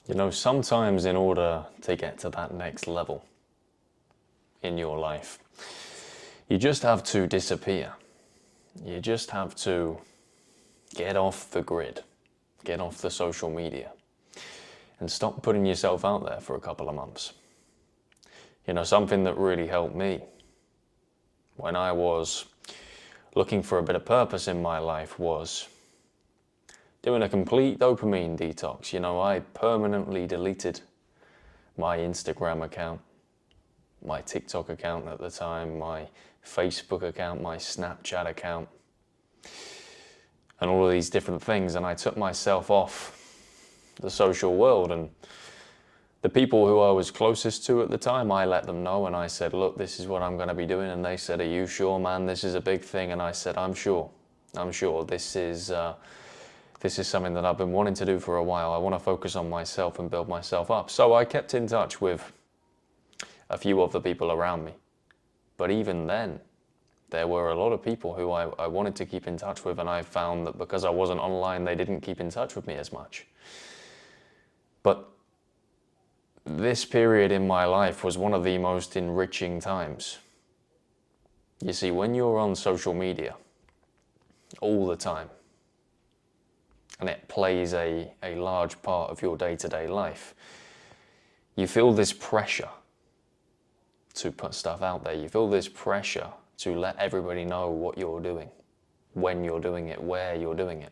You know, sometimes in order to get to that next level in your life, you just have to disappear. You just have to get off the grid, get off the social media, and stop putting yourself out there for a couple of months. You know, something that really helped me when I was looking for a bit of purpose in my life was doing a complete dopamine detox. You know, I permanently deleted my Instagram account, my TikTok account at the time, my Facebook account, my Snapchat account, and all of these different things. And I took myself off the social world, and the people who I was closest to at the time, I let them know, and I said, look, this is what I'm going to be doing. And they said, are you sure, man? This is a big thing. And I said, I'm sure. This is something that I've been wanting to do for a while. I want to focus on myself and build myself up. So I kept in touch with a few of the people around me. But even then, there were a lot of people who I wanted to keep in touch with, and I found that because I wasn't online, they didn't keep in touch with me as much. But this period in my life was one of the most enriching times. You see, when you're on social media all the time, and it plays a large part of your day-to-day life, you feel this pressure to put stuff out there. You feel this pressure to let everybody know what you're doing, when you're doing it, where you're doing it.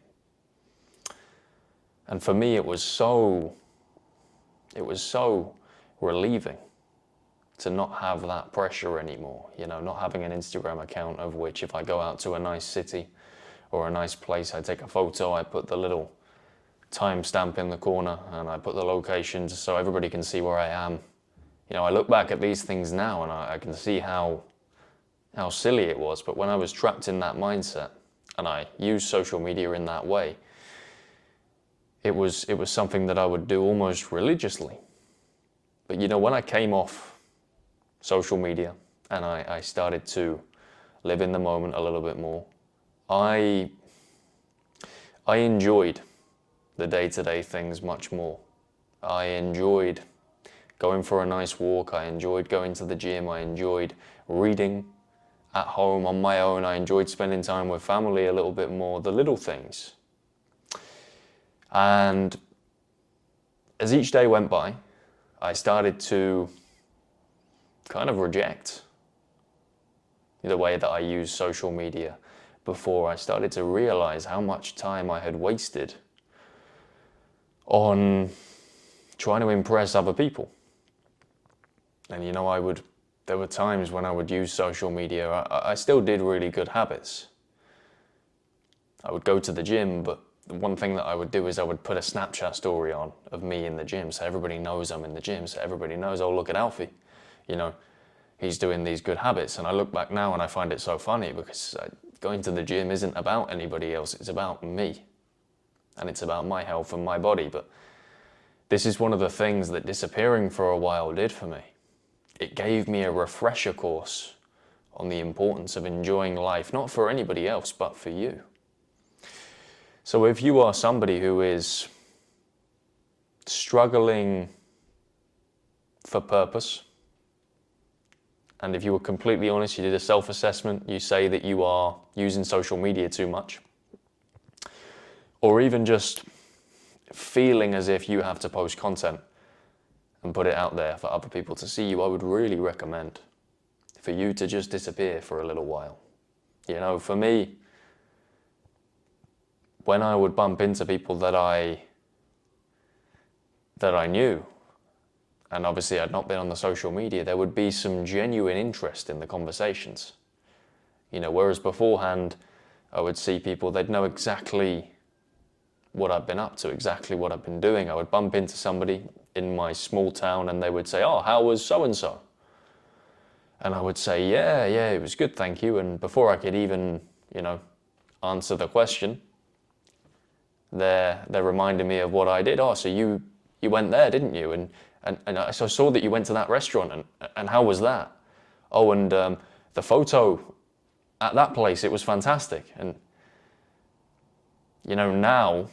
And for me, it was so relieving to not have that pressure anymore. You know, not having an Instagram account of which if I go out to a nice city or a nice place, I take a photo, I put the little timestamp in the corner and I put the location just so everybody can see where I am. You know, I look back at these things now and I can see how silly it was, but when I was trapped in that mindset and I used social media in that way, it was something that I would do almost religiously. But you know, when I came off social media and I started to live in the moment a little bit more, I enjoyed the day-to-day things much more. I enjoyed going for a nice walk. I enjoyed going to the gym. I enjoyed reading at home on my own. I enjoyed spending time with family a little bit more, the little things. And as each day went by, I started to kind of reject the way that I used social media before. I started to realize how much time I had wasted on trying to impress other people. And you know, there were times when I would use social media. I still did really good habits. I would go to the gym, but the one thing that I would do is I would put a Snapchat story on of me in the gym, so everybody knows I'm in the gym, so everybody knows, oh, look at Alfie, you know, he's doing these good habits. And I look back now and I find it so funny because going to the gym isn't about anybody else, it's about me. And it's about my health and my body. But this is one of the things that disappearing for a while did for me. It gave me a refresher course on the importance of enjoying life, not for anybody else, but for you. So if you are somebody who is struggling for purpose, and if you were completely honest, you did a self-assessment, you say that you are using social media too much, or even just feeling as if you have to post content and put it out there for other people to see you, I would really recommend for you to just disappear for a little while. You know, for me, when I would bump into people that I knew, and obviously I'd not been on the social media, there would be some genuine interest in the conversations. You know, whereas beforehand, I would see people, they'd know exactly what I've been up to, exactly what I've been doing. I would bump into somebody in my small town and they would say, oh, how was so-and-so? And I would say, yeah, it was good, thank you. And before I could even, you know, answer the question, they're reminding me of what I did. Oh, so you went there, didn't you? And I saw that you went to that restaurant, and how was that? Oh, and the photo at that place, it was fantastic. And you know, now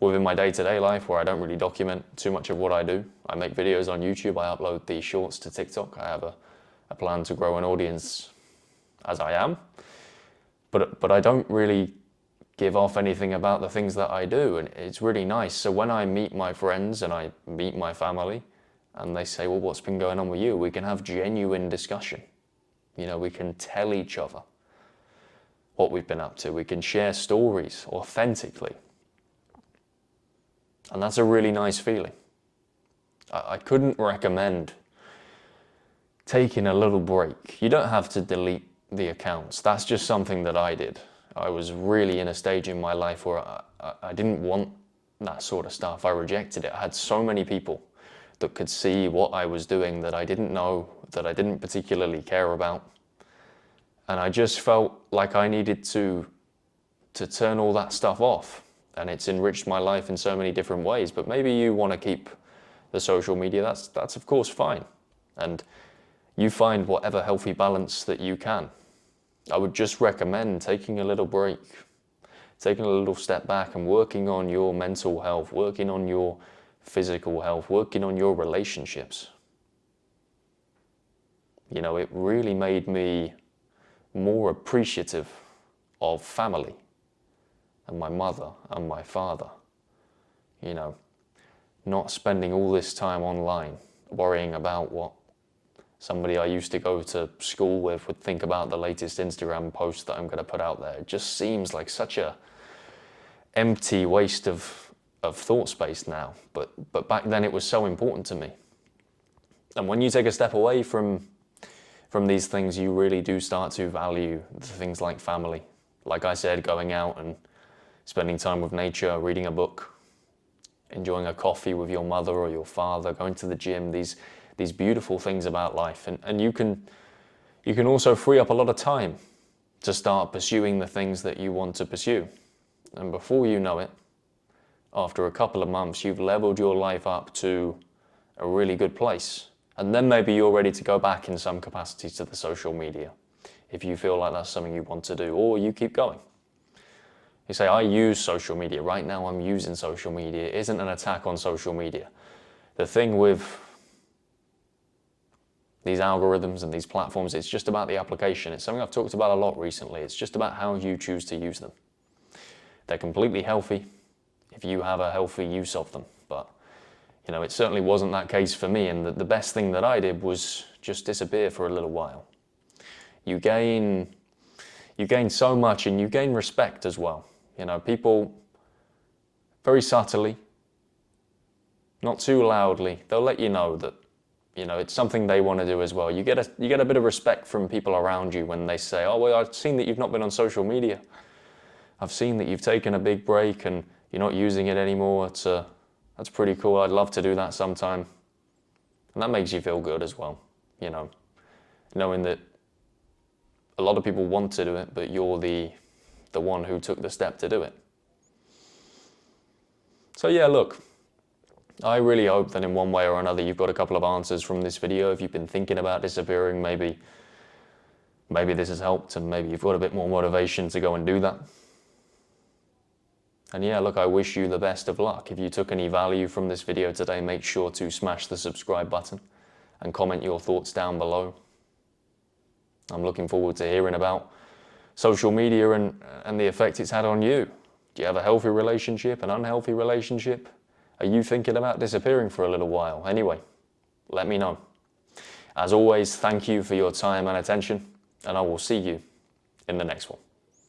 within my day-to-day life where I don't really document too much of what I do. I make videos on YouTube, I upload the shorts to TikTok. I have a plan to grow an audience as I am, but I don't really give off anything about the things that I do, and it's really nice. So when I meet my friends and I meet my family and they say, well, what's been going on with you? We can have genuine discussion. You know, we can tell each other what we've been up to. We can share stories authentically. And that's a really nice feeling. I couldn't recommend taking a little break. You don't have to delete the accounts. That's just something that I did. I was really in a stage in my life where I didn't want that sort of stuff. I rejected it. I had so many people that could see what I was doing that I didn't know, that I didn't particularly care about. And I just felt like I needed to turn all that stuff off. And it's enriched my life in so many different ways. But maybe you want to keep the social media. That's of course fine. And you find whatever healthy balance that you can. I would just recommend taking a little break, taking a little step back and working on your mental health, working on your physical health, working on your relationships. You know, it really made me more appreciative of family and my mother and my father. You know, not spending all this time online worrying about what somebody I used to go to school with would think about the latest Instagram post that I'm going to put out there. It just seems like such a empty waste of thought space now. But back then it was so important to me. And when you take a step away from these things, you really do start to value the things like family. Like I said, going out and spending time with nature, reading a book, enjoying a coffee with your mother or your father, going to the gym, these beautiful things about life. And you can also free up a lot of time to start pursuing the things that you want to pursue. And before you know it, after a couple of months, you've leveled your life up to a really good place. And then maybe you're ready to go back in some capacity to the social media, if you feel like that's something you want to do, or you keep going. You say, I use social media. Right now I'm using social media. It isn't an attack on social media. The thing with these algorithms and these platforms, it's just about the application. It's something I've talked about a lot recently. It's just about how you choose to use them. They're completely healthy if you have a healthy use of them. But, you know, it certainly wasn't that case for me. And the best thing that I did was just disappear for a little while. You gain so much, and you gain respect as well. You know, people very subtly, not too loudly, they'll let you know that, you know, it's something they want to do as well. You get a bit of respect from people around you when they say, oh, well, I've seen that you've not been on social media. I've seen that you've taken a big break and you're not using it anymore. That's pretty cool. I'd love to do that sometime. And that makes you feel good as well, you know, knowing that a lot of people want to do it, but you're the one who took the step to do it. So yeah, look, I really hope that in one way or another you've got a couple of answers from this video. If you've been thinking about disappearing, maybe this has helped, and maybe you've got a bit more motivation to go and do that. And yeah, look, I wish you the best of luck. If you took any value from this video today, make sure to smash the subscribe button and comment your thoughts down below. I'm looking forward to hearing about social media and the effect it's had on you. Do you have a healthy relationship, an unhealthy relationship? Are you thinking about disappearing for a little while? Anyway, let me know. As always, thank you for your time and attention, and I will see you in the next one.